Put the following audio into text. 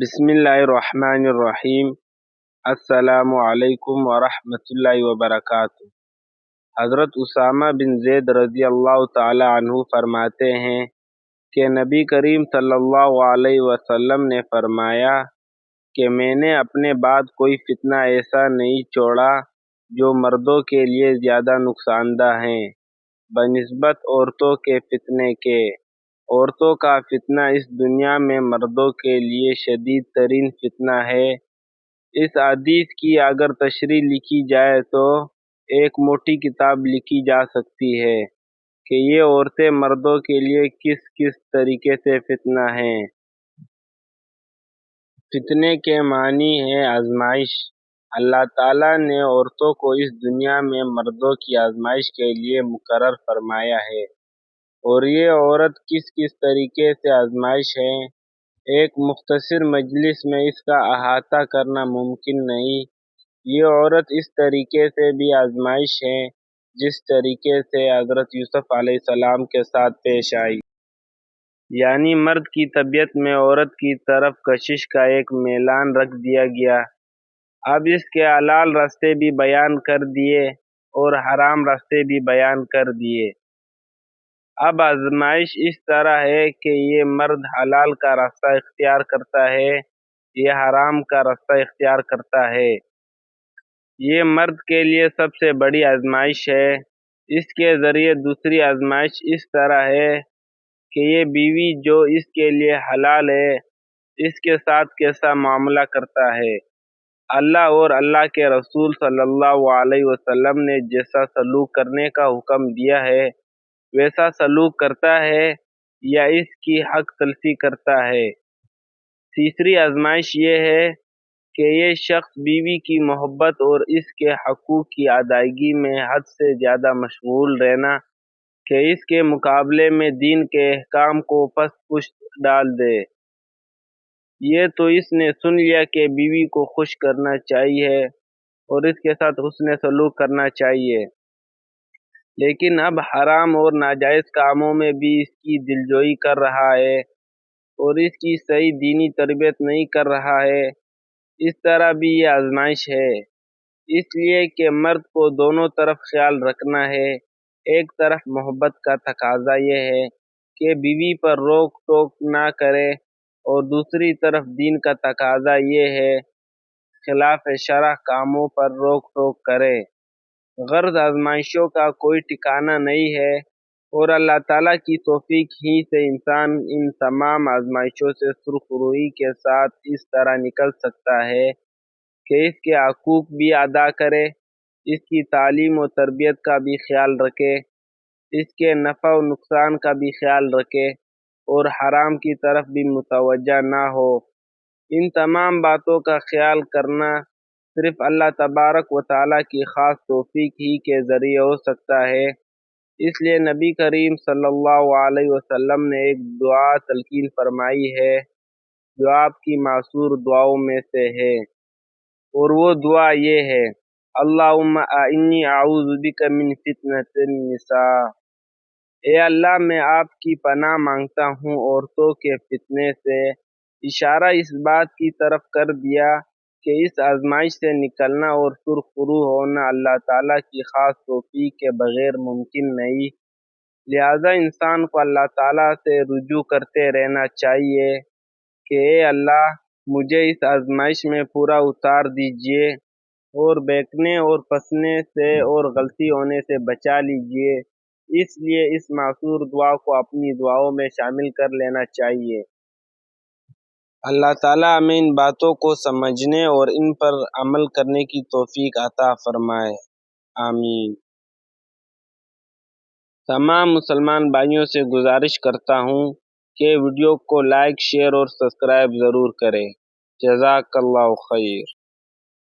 بسم اللہ الرحمن الرحیم۔ السلام علیکم ورحمۃ اللہ وبرکاتہ۔ حضرت اسامہ بن زید رضی اللہ تعالی عنہ فرماتے ہیں کہ نبی کریم صلی اللہ علیہ وسلم نے فرمایا کہ میں نے اپنے بعد کوئی فتنہ ایسا نہیں چھوڑا جو مردوں کے لیے زیادہ نقصان دہ ہیں بنسبت عورتوں کے فتنے کے۔ عورتوں کا فتنہ اس دنیا میں مردوں کے لیے شدید ترین فتنہ ہے۔ اس حدیث کی اگر تشریح لکھی جائے تو ایک موٹی کتاب لکھی جا سکتی ہے کہ یہ عورتیں مردوں کے لیے کس کس طریقے سے فتنہ ہیں۔ فتنے کے معنی ہے آزمائش۔ اللہ تعالیٰ نے عورتوں کو اس دنیا میں مردوں کی آزمائش کے لیے مقرر فرمایا ہے، اور یہ عورت کس کس طریقے سے آزمائش ہے، ایک مختصر مجلس میں اس کا احاطہ کرنا ممکن نہیں۔ یہ عورت اس طریقے سے بھی آزمائش ہے جس طریقے سے حضرت یوسف علیہ السلام کے ساتھ پیش آئی۔ یعنی مرد کی طبیعت میں عورت کی طرف کشش کا ایک میلان رکھ دیا گیا۔ اب اس کے حلال راستے بھی بیان کر دیے اور حرام راستے بھی بیان کر دیے۔ اب آزمائش اس طرح ہے کہ یہ مرد حلال کا راستہ اختیار کرتا ہے، یہ حرام کا راستہ اختیار کرتا ہے۔ یہ مرد کے لیے سب سے بڑی آزمائش ہے۔ اس کے ذریعے دوسری آزمائش اس طرح ہے کہ یہ بیوی جو اس کے لیے حلال ہے، اس کے ساتھ کیسا معاملہ کرتا ہے۔ اللہ اور اللہ کے رسول صلی اللہ علیہ وسلم نے جیسا سلوک کرنے کا حکم دیا ہے ویسا سلوک کرتا ہے یا اس کی حق تلفی کرتا ہے۔ تیسری آزمائش یہ ہے کہ یہ شخص بیوی کی محبت اور اس کے حقوق کی ادائیگی میں حد سے زیادہ مشغول رہنا کہ اس کے مقابلے میں دین کے احکام کو پست پشت ڈال دے۔ یہ تو اس نے سن لیا کہ بیوی کو خوش کرنا چاہیے اور اس کے ساتھ حسن سلوک کرنا چاہیے، لیکن اب حرام اور ناجائز کاموں میں بھی اس کی دلجوئی کر رہا ہے اور اس کی صحیح دینی تربیت نہیں کر رہا ہے۔ اس طرح بھی یہ آزمائش ہے، اس لیے کہ مرد کو دونوں طرف خیال رکھنا ہے۔ ایک طرف محبت کا تقاضا یہ ہے کہ بیوی پر روک ٹوک نہ کرے، اور دوسری طرف دین کا تقاضا یہ ہے خلاف شرع کاموں پر روک ٹوک کرے۔ غرض آزمائشوں کا کوئی ٹھکانہ نہیں ہے، اور اللہ تعالیٰ کی توفیق ہی سے انسان ان تمام آزمائشوں سے سرخ روئی کے ساتھ اس طرح نکل سکتا ہے کہ اس کے حقوق بھی ادا کرے، اس کی تعلیم و تربیت کا بھی خیال رکھے، اس کے نفع و نقصان کا بھی خیال رکھے، اور حرام کی طرف بھی متوجہ نہ ہو۔ ان تمام باتوں کا خیال کرنا صرف اللہ تبارک و تعالیٰ کی خاص توفیق ہی کے ذریعے ہو سکتا ہے۔ اس لیے نبی کریم صلی اللہ علیہ وسلم نے ایک دعا تلقین فرمائی ہے جو آپ کی معصور دعاؤں میں سے ہے، اور وہ دعا یہ ہے: اللہم انی اعوذ بک من فتنۃ النساء۔ اے اللہ، میں آپ کی پناہ مانگتا ہوں عورتوں کے فتنے سے۔ اشارہ اس بات کی طرف کر دیا کہ اس آزمائش سے نکلنا اور سرخ رو ہونا اللہ تعالیٰ کی خاص توفیق کے بغیر ممکن نہیں، لہذا انسان کو اللہ تعالیٰ سے رجوع کرتے رہنا چاہیے کہ اے اللہ، مجھے اس آزمائش میں پورا اتار دیجئے اور بہکنے اور پھنسنے سے اور غلطی ہونے سے بچا لیجئے۔ اس لیے اس معصور دعا کو اپنی دعاؤں میں شامل کر لینا چاہیے۔ اللہ تعالیٰ ہمیں ان باتوں کو سمجھنے اور ان پر عمل کرنے کی توفیق عطا فرمائے، آمین۔ تمام مسلمان بھائیوں سے گزارش کرتا ہوں کہ ویڈیو کو لائک، شیئر اور سبسکرائب ضرور کریں۔ جزاک اللہ خیر۔